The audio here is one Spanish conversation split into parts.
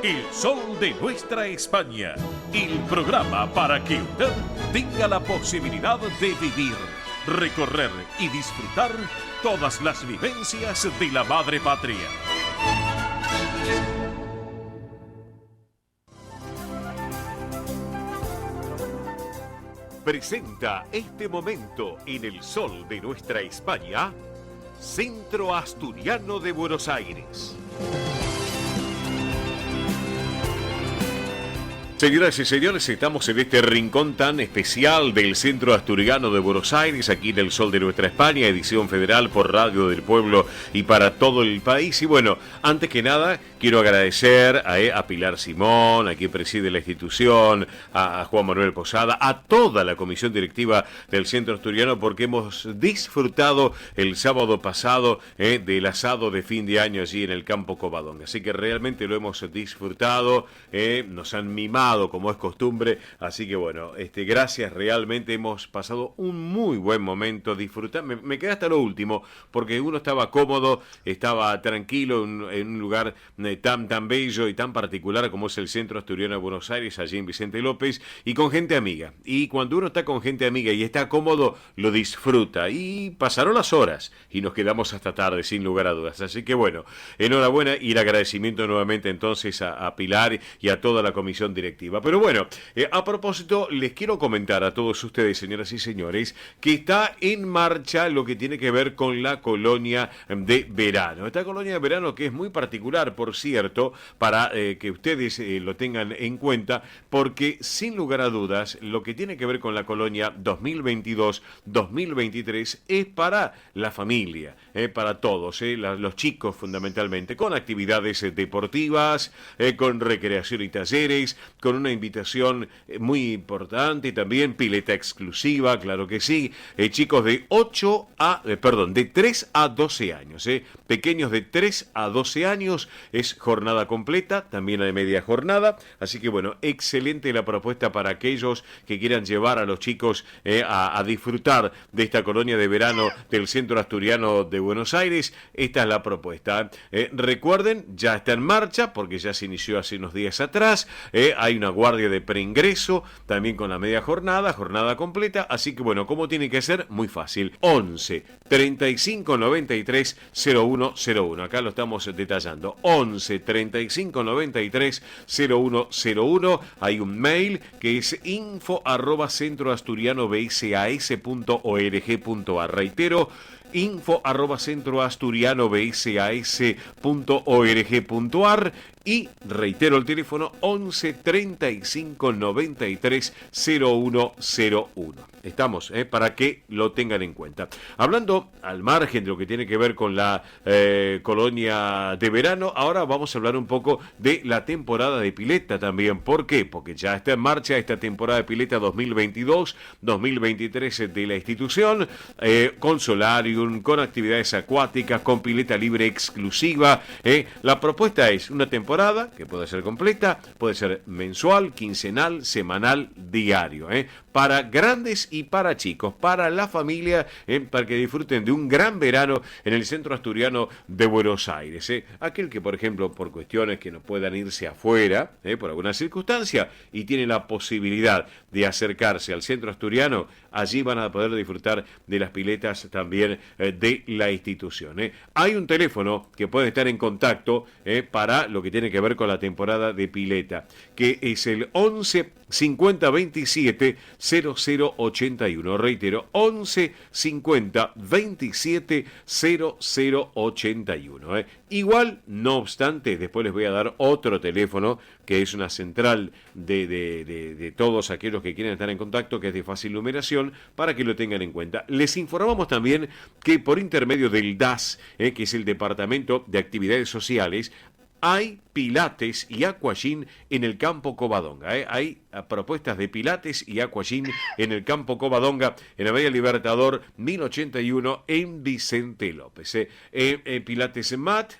El sol de nuestra España. El programa para que usted tenga la posibilidad de vivir, recorrer y disfrutar todas las vivencias de la madre patria. Presenta este momento en el sol de nuestra España, Centro Asturiano de Buenos Aires. Señoras y señores, estamos en este rincón tan especial del Centro Asturiano de Buenos Aires, aquí en el sol de nuestra España, edición federal por Radio del Pueblo y para todo el país. Y bueno, antes que nada, quiero agradecer a Pilar Simón, a quien preside la institución, a Juan Manuel Posada, a toda la comisión directiva del Centro Asturiano, porque hemos disfrutado el sábado pasado del asado de fin de año allí en el Campo Covadonga. Así que realmente lo hemos disfrutado, nos han mimado como es costumbre, así que bueno, gracias, realmente hemos pasado un muy buen momento, disfrutando, me quedé hasta lo último, porque uno estaba cómodo, estaba tranquilo en un lugar tan bello y tan particular como es el Centro Asturiano de Buenos Aires, allí en Vicente López, y con gente amiga, y cuando uno está con gente amiga y está cómodo, lo disfruta, y pasaron las horas, y nos quedamos hasta tarde, sin lugar a dudas, así que bueno, enhorabuena, y el agradecimiento nuevamente entonces a Pilar y a toda la comisión directiva. Pero bueno, a propósito, les quiero comentar a todos ustedes, señoras y señores, que está en marcha lo que tiene que ver con la colonia de verano. Esta colonia de verano que es muy particular, por cierto, para que ustedes lo tengan en cuenta, porque sin lugar a dudas, lo que tiene que ver con la colonia 2022-2023 es para la familia, para todos, los chicos fundamentalmente, con actividades deportivas, con recreación y talleres, con una invitación muy importante, también pileta exclusiva, claro que sí, chicos de 3 a 12 años, pequeños de 3 a 12 años, es jornada completa, también hay media jornada, así que bueno, excelente la propuesta para aquellos que quieran llevar a los chicos a disfrutar de esta colonia de verano del Centro Asturiano de Buenos Aires. Esta es la propuesta. Recuerden, ya está en marcha, porque ya se inició hace unos días atrás, hay una guardia de preingreso, también con la media jornada completa, así que bueno, ¿cómo tiene que ser? Muy fácil, 11 35 93 0101, acá lo estamos detallando, 11 35 93 0101, hay un mail que es info@centroasturianobsas.org.ar, reitero, info@centroasturianobsas.org.ar, y reitero el teléfono 11 35 93 0101. Estamos, para que lo tengan en cuenta. Hablando al margen de lo que tiene que ver con la colonia de verano, ahora vamos a hablar un poco de la temporada de pileta también. ¿Por qué? Porque ya está en marcha esta temporada de pileta 2022-2023 de la institución, con solarium, con actividades acuáticas, con pileta libre exclusiva. La propuesta es una temporada que puede ser completa, puede ser mensual, quincenal, semanal, diario, para grandes y para chicos, para la familia, para que disfruten de un gran verano en el Centro Asturiano de Buenos Aires. Aquel que, por ejemplo, por cuestiones que no puedan irse afuera, por alguna circunstancia, y tiene la posibilidad de acercarse al Centro Asturiano, allí van a poder disfrutar de las piletas también de la institución. Hay un teléfono que puede estar en contacto para lo que tiene que ver con la temporada de pileta, que es el 11 50 27 0081. Reitero, 11 50 27 0081. Igual, no obstante, después les voy a dar otro teléfono, que es una central de todos aquellos que quieren estar en contacto, que es de fácil numeración, para que lo tengan en cuenta. Les informamos también que por intermedio del DAS, que es el Departamento de Actividades Sociales, hay pilates y aquagym en el Campo Covadonga. Hay propuestas de pilates y aquagym en el Campo Covadonga, en la Avenida Libertador 1081 en Vicente López. Pilates Mat,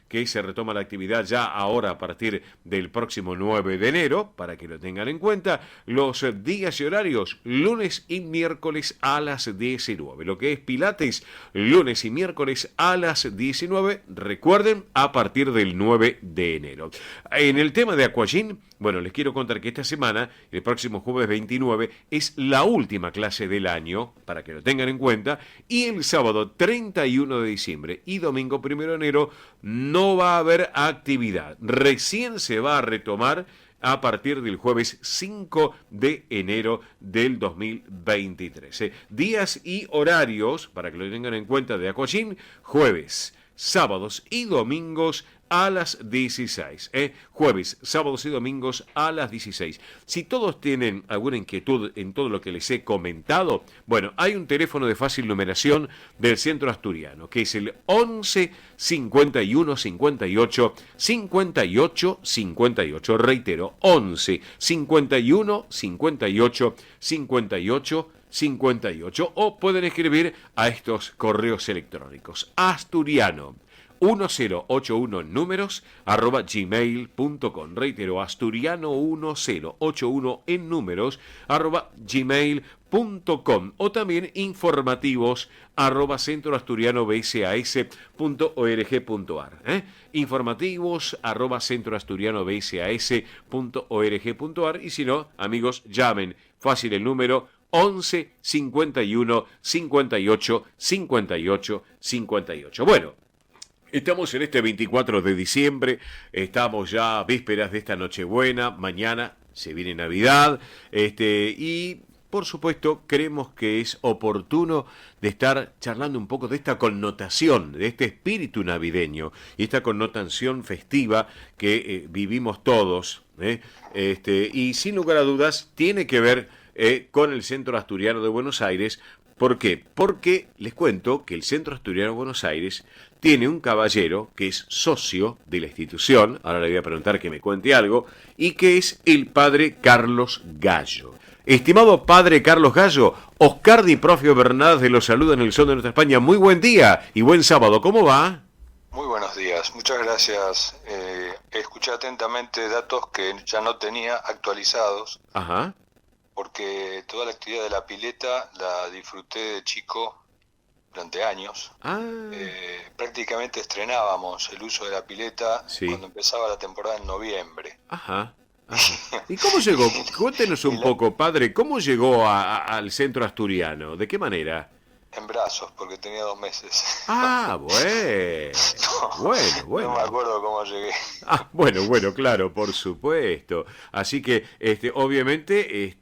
que se retoma la actividad ya ahora a partir del próximo 9 de enero, para que lo tengan en cuenta. Los días y horarios, lunes y miércoles a las 19. Lo que es pilates, lunes y miércoles a las 19. Recuerden, a partir del 9 9 de enero. En el tema de Aquagym, bueno, les quiero contar que esta semana, el próximo jueves 29, es la última clase del año, para que lo tengan en cuenta, y el sábado 31 de diciembre y domingo 1 de enero no va a haber actividad. Recién se va a retomar a partir del jueves 5 de enero del 2023. Días y horarios, para que lo tengan en cuenta, de Aquagym: jueves, sábados y domingos a las 16. Jueves, sábados y domingos a las 16. Si todos tienen alguna inquietud en todo lo que les he comentado, bueno, hay un teléfono de fácil numeración del Centro Asturiano, que es el 11 51 58 58 58. Reitero, 11 51 58 58 58. O pueden escribir a estos correos electrónicos: asturiano 1081 números @gmail.com. Reitero, asturiano 1081 en números @gmail.com. O también informativos @centroasturianobsas.org.ar. Informativos @centroasturianobsas.org.ar. Y si no, amigos, llamen. Fácil el número: 11 51 58 58 58. Bueno, estamos en este 24 de diciembre, estamos ya a vísperas de esta Nochebuena, mañana se viene Navidad, y por supuesto creemos que es oportuno de estar charlando un poco de esta connotación, de este espíritu navideño y esta connotación festiva que vivimos todos, y sin lugar a dudas tiene que ver con el Centro Asturiano de Buenos Aires. ¿Por qué? Porque les cuento que el Centro Asturiano de Buenos Aires tiene un caballero que es socio de la institución, ahora le voy a preguntar que me cuente algo, y que es el padre Carlos Gallo. Estimado padre Carlos Gallo, Oscar Di Profio Bernardez los saluda en el Sol de Nuestra España. Muy buen día y buen sábado, ¿cómo va? Muy buenos días, muchas gracias. Escuché atentamente datos que ya no tenía actualizados. Ajá. Porque toda la actividad de la pileta la disfruté de chico durante años. Prácticamente estrenábamos el uso de la pileta cuando empezaba la temporada en noviembre. Ajá. ¿Y cómo llegó? Cuéntenos un poco, padre, ¿cómo llegó al Centro Asturiano? ¿De qué manera? En brazos, porque tenía 2 meses. Bueno. No me acuerdo cómo llegué. Bueno, claro, por supuesto. Así que, obviamente,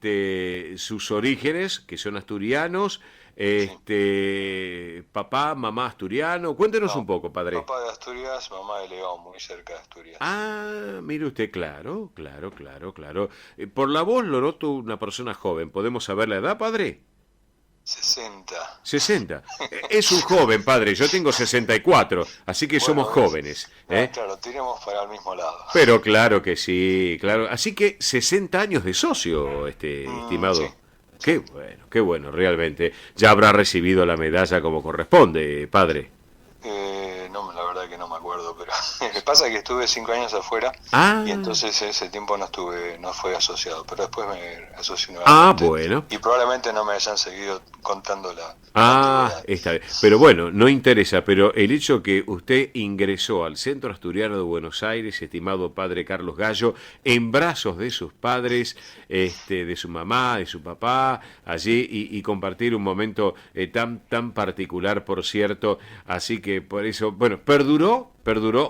sus orígenes, que son asturianos, papá, mamá asturiano. Cuéntenos un poco, padre. Papá de Asturias, mamá de León, muy cerca de Asturias. Mire usted, claro. Por la voz lo noto una persona joven. ¿Podemos saber la edad, padre? 60. Es un joven, padre. Yo tengo 64, así que somos jóvenes. Claro, tiremos para el mismo lado. Pero claro que sí, claro. Así que 60 años de socio, estimado. Sí. Qué bueno, realmente. Ya habrá recibido la medalla como corresponde, padre. No, la verdad que no me acuerdo, pero me pasa que estuve 5 años afuera y entonces ese tiempo no fue asociado, pero después me asocié nuevamente. Bueno. Y probablemente no me hayan seguido contando la está bien. Pero bueno, no interesa, pero el hecho que usted ingresó al Centro Asturiano de Buenos Aires, estimado padre Carlos Gallo, en brazos de sus padres, de su mamá, de su papá, allí, y compartir un momento tan particular, por cierto, así que por eso, bueno, perduró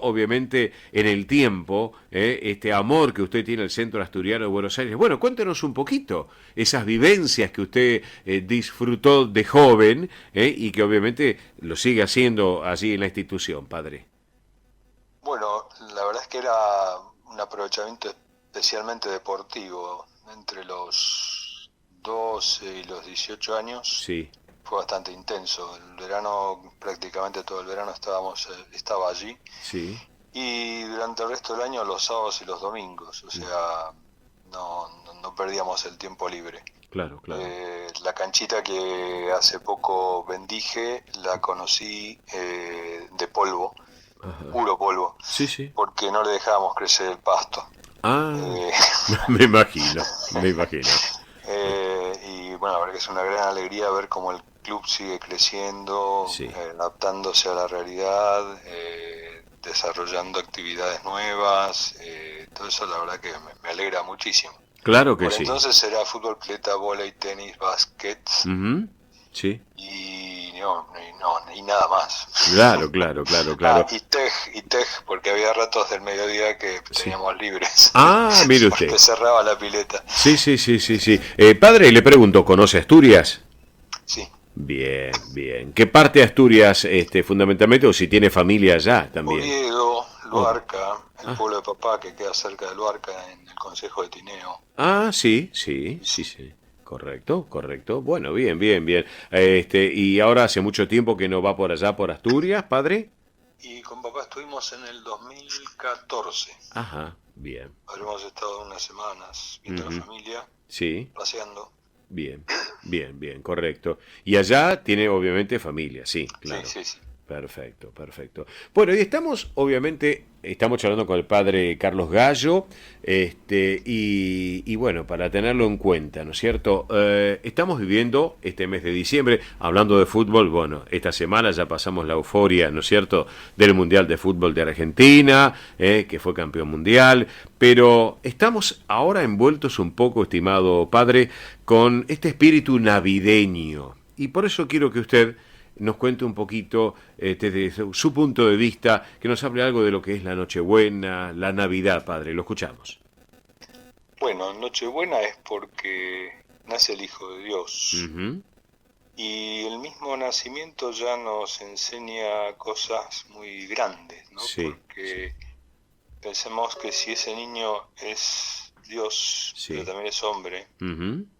obviamente en el tiempo este amor que usted tiene al Centro Asturiano de Buenos Aires. Bueno, cuéntenos un poquito esas vivencias que usted disfrutó de joven y que obviamente lo sigue haciendo allí en la institución, padre. Bueno, la verdad es que era un aprovechamiento especialmente deportivo. Entre los 12 y los 18 años. Sí. Fue bastante intenso. El verano, prácticamente todo el verano estaba allí. Sí. Y durante el resto del año, los sábados y los domingos. O sea, no perdíamos el tiempo libre. Claro. La canchita que hace poco bendije, la conocí de polvo, puro polvo. Sí. Porque no le dejábamos crecer el pasto. Me imagino. Y bueno, la verdad que es una gran alegría ver cómo el club sigue creciendo, adaptándose a la realidad, desarrollando actividades nuevas, todo eso la verdad que me alegra muchísimo. Claro que Por sí. Entonces será fútbol, pileta, vóley, tenis, básquet, sí. Y nada más. Claro. Y tej, porque había ratos del mediodía que teníamos libres. Mire usted. Porque cerraba la pileta. Sí. Padre, le pregunto, ¿conoce Asturias? Sí. Bien. ¿Qué parte de Asturias, fundamentalmente, o si tiene familia allá también? Oviedo, Luarca, el pueblo de papá que queda cerca de Luarca, en el concejo de Tineo. Sí. Correcto. Bueno, bien. ¿Y ahora hace mucho tiempo que no va por allá, por Asturias, padre? Y con papá estuvimos en el 2014. Ajá, bien. Habremos estado unas semanas viendo la familia, paseando. Bien, correcto. Y allá tiene obviamente familia, sí, claro. Sí. Perfecto. Bueno, y estamos charlando con el padre Carlos Gallo, y bueno, para tenerlo en cuenta, ¿no es cierto? Estamos viviendo este mes de diciembre, hablando de fútbol, bueno, esta semana ya pasamos la euforia, ¿no es cierto?, del Mundial de Fútbol de Argentina, que fue campeón mundial, pero estamos ahora envueltos un poco, estimado padre, con este espíritu navideño, y por eso quiero que usted nos cuente un poquito desde su punto de vista, que nos hable algo de lo que es la Nochebuena, la Navidad, padre. Lo escuchamos. Bueno, Nochebuena es porque nace el Hijo de Dios. Y el mismo nacimiento ya nos enseña cosas muy grandes, ¿no? Porque pensemos que si ese niño es Dios, pero también es hombre,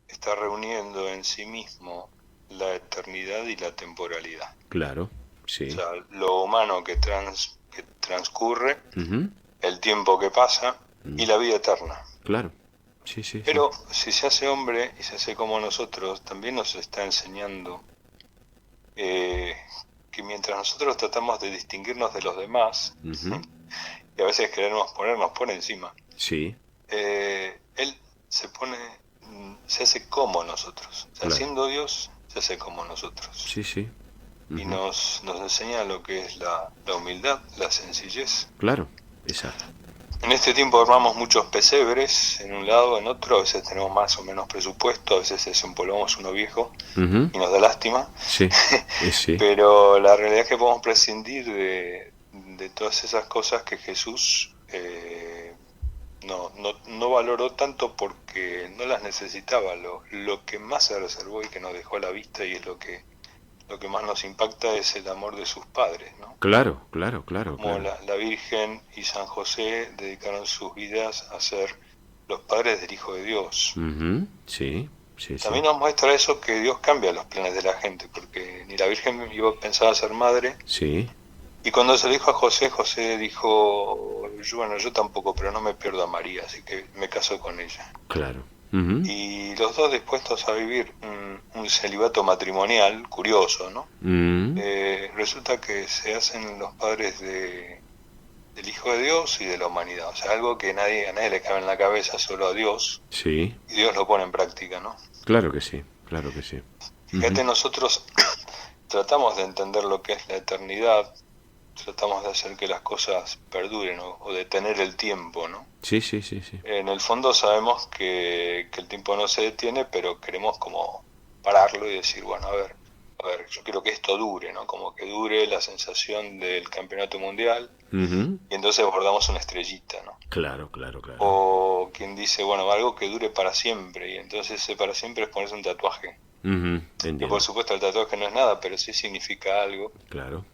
está reuniendo en sí mismo la eternidad y la temporalidad. Claro, sí. O sea, lo humano que transcurre, el tiempo que pasa y la vida eterna. Claro, sí. Pero si se hace hombre y se hace como nosotros, también nos está enseñando que mientras nosotros tratamos de distinguirnos de los demás, y a veces queremos ponernos por encima, él se hace como nosotros. O sea, siendo Dios, se hace como nosotros. Sí. Y nos enseña lo que es la humildad, la sencillez. Claro, exacto. En este tiempo armamos muchos pesebres, en un lado, en otro, a veces tenemos más o menos presupuesto, a veces desempolvamos uno viejo y nos da lástima. Sí. Pero la realidad es que podemos prescindir de todas esas cosas que Jesús no valoró tanto porque no las necesitaba. Lo que más se reservó y que nos dejó a la vista, y es lo que más nos impacta, es el amor de sus padres, ¿no? Claro. Como la Virgen y San José dedicaron sus vidas a ser los padres del Hijo de Dios. Sí. También nos muestra eso, que Dios cambia los planes de la gente, porque ni la Virgen pensaba ser madre. Sí. Y cuando se lo dijo a José, José dijo, yo tampoco, pero no me pierdo a María, así que me caso con ella. Claro. Y los dos dispuestos a vivir un celibato matrimonial, curioso, ¿no? Resulta que se hacen los padres del Hijo de Dios y de la humanidad. O sea, algo que a nadie le cabe en la cabeza, solo a Dios. Sí. Y Dios lo pone en práctica, ¿no? Claro que sí. Fíjate, nosotros tratamos de entender lo que es la eternidad, tratamos de hacer que las cosas perduren o detener el tiempo, ¿no? Sí. En el fondo sabemos que el tiempo no se detiene, pero queremos como pararlo y decir, bueno, a ver, yo quiero que esto dure, ¿no? Como que dure la sensación del campeonato mundial, y entonces bordamos una estrellita, ¿no? Claro. O quien dice, bueno, algo que dure para siempre, y entonces ese para siempre es ponerse un tatuaje. Que por supuesto el tatuaje no es nada, pero sí significa algo. Claro.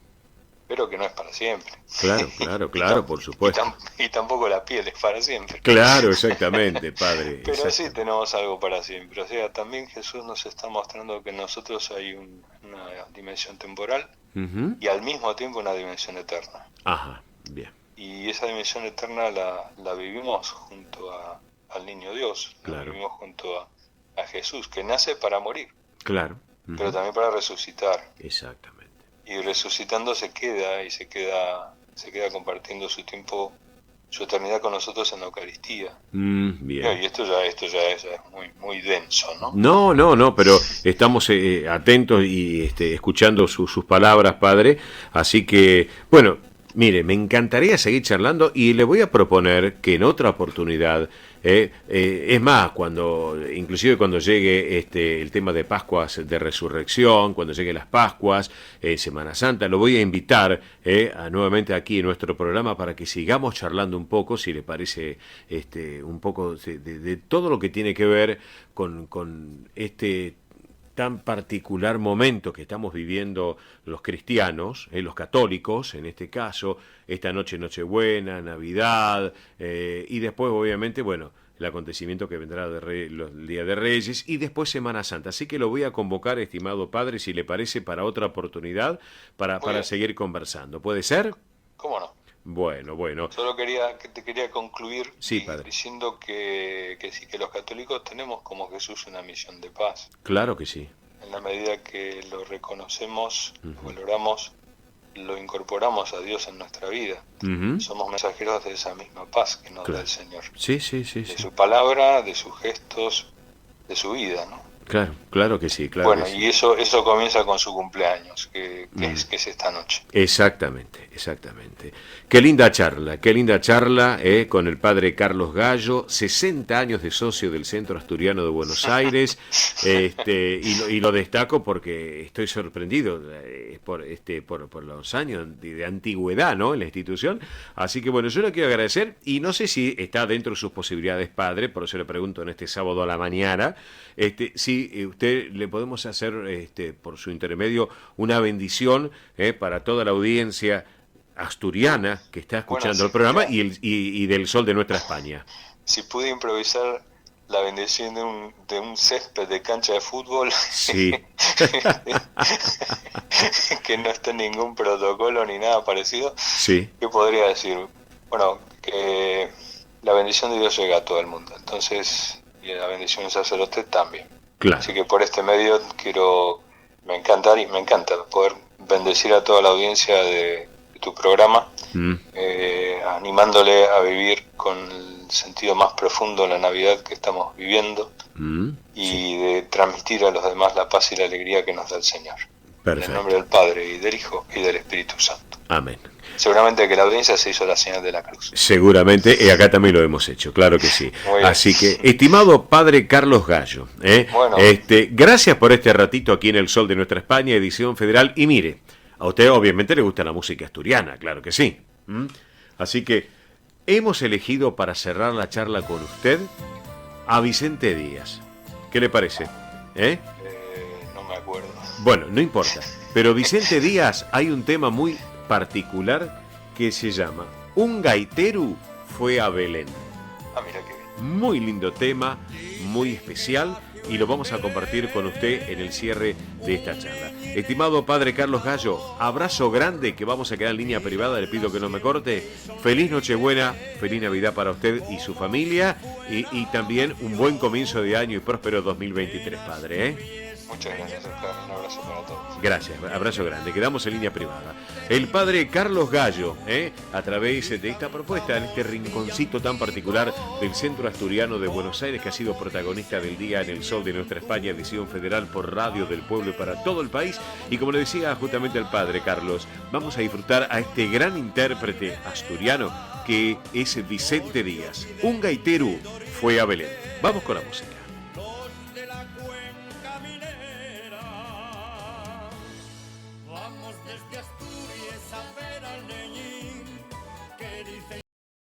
Pero que no es para siempre. Claro, por supuesto. Y tampoco la piel es para siempre. Claro, exactamente, padre. Pero sí tenemos algo para siempre. O sea, también Jesús nos está mostrando que en nosotros hay una dimensión temporal y al mismo tiempo una dimensión eterna. Ajá, bien. Y esa dimensión eterna la vivimos junto al niño Dios. La vivimos junto a Jesús, que nace para morir. Claro. Pero también para resucitar. Exactamente. Y resucitando se queda compartiendo su tiempo, su eternidad con nosotros en la Eucaristía. Bien. Y esto ya es muy, muy denso, ¿no? No, pero estamos atentos y escuchando sus palabras, padre. Así que, bueno, Mire, me encantaría seguir charlando y le voy a proponer que en otra oportunidad, es más, inclusive cuando llegue el tema de Pascuas de Resurrección, cuando lleguen las Pascuas, Semana Santa, lo voy a invitar nuevamente aquí en nuestro programa para que sigamos charlando un poco, si le parece, un poco de todo lo que tiene que ver con este tan particular momento que estamos viviendo los cristianos, los católicos en este caso, esta noche Nochebuena, Navidad, y después obviamente, bueno, el acontecimiento que vendrá el Día de Reyes y después Semana Santa. Así que lo voy a convocar, estimado padre, si le parece, para otra oportunidad, para seguir conversando. ¿Puede ser? ¿Cómo no? Bueno. Solo te quería concluir diciendo que sí, que los católicos tenemos como Jesús una misión de paz. Claro que sí. En la medida que lo reconocemos, lo valoramos, lo incorporamos a Dios en nuestra vida. Somos mensajeros de esa misma paz que nos da el Señor. Sí. De su palabra, de sus gestos, de su vida, ¿no? Claro que sí, claro. Bueno, que sí. Y eso comienza con su cumpleaños, que es esta noche. Exactamente. Qué linda charla con el padre Carlos Gallo, 60 años de socio del Centro Asturiano de Buenos Aires, y lo destaco porque estoy sorprendido por los años de antigüedad, ¿no?, en la institución. Así que bueno, yo le quiero agradecer y no sé si está dentro de sus posibilidades, padre, por eso le pregunto en este sábado a la mañana, si usted le podemos hacer por su intermedio una bendición para toda la audiencia asturiana que está escuchando el programa y del Sol de Nuestra España. Si pude improvisar la bendición de un césped de cancha de fútbol, sí. que no está en ningún protocolo ni nada parecido, sí. ¿Qué podría decir? Bueno, que la bendición de Dios llega a todo el mundo, entonces, y la bendición del sacerdote también. Claro. Así que por este medio me encanta poder bendecir a toda la audiencia de tu programa, animándole a vivir con el sentido más profundo la Navidad que estamos viviendo y de transmitir a los demás la paz y la alegría que nos da el Señor. Perfecto. En el nombre del Padre y del Hijo y del Espíritu Santo. Amén. Seguramente que la audiencia se hizo la señal de la cruz. Seguramente, y acá también lo hemos hecho, claro que sí. Así que, estimado padre Carlos Gallo, gracias por este ratito aquí en El Sol de Nuestra España, edición federal. Y mire, a usted obviamente le gusta la música asturiana, claro que sí. Así que hemos elegido para cerrar la charla con usted a Vicente Díaz. ¿Qué le parece? No me acuerdo. Bueno, no importa. Pero Vicente Díaz, hay un tema muy particular que se llama Un gaitero fue a Belén. Mira qué bien. Muy lindo tema, muy especial, y lo vamos a compartir con usted en el cierre de esta charla. Estimado padre Carlos Gallo, abrazo grande, que vamos a quedar en línea privada, le pido que no me corte. Feliz Nochebuena, feliz Navidad para usted y su familia, y también un buen comienzo de año y próspero 2023, padre. Muchas gracias, Oscar. Un abrazo para todos. Gracias, abrazo grande. Quedamos en línea privada. El padre Carlos Gallo, a través de esta propuesta, en este rinconcito tan particular del Centro Asturiano de Buenos Aires, que ha sido protagonista del día en El Sol de Nuestra España, edición federal por Radio del Pueblo y para todo el país. Y como le decía justamente el padre Carlos, vamos a disfrutar a este gran intérprete asturiano que es Vicente Díaz. Un gaitero fue a Belén. Vamos con la música.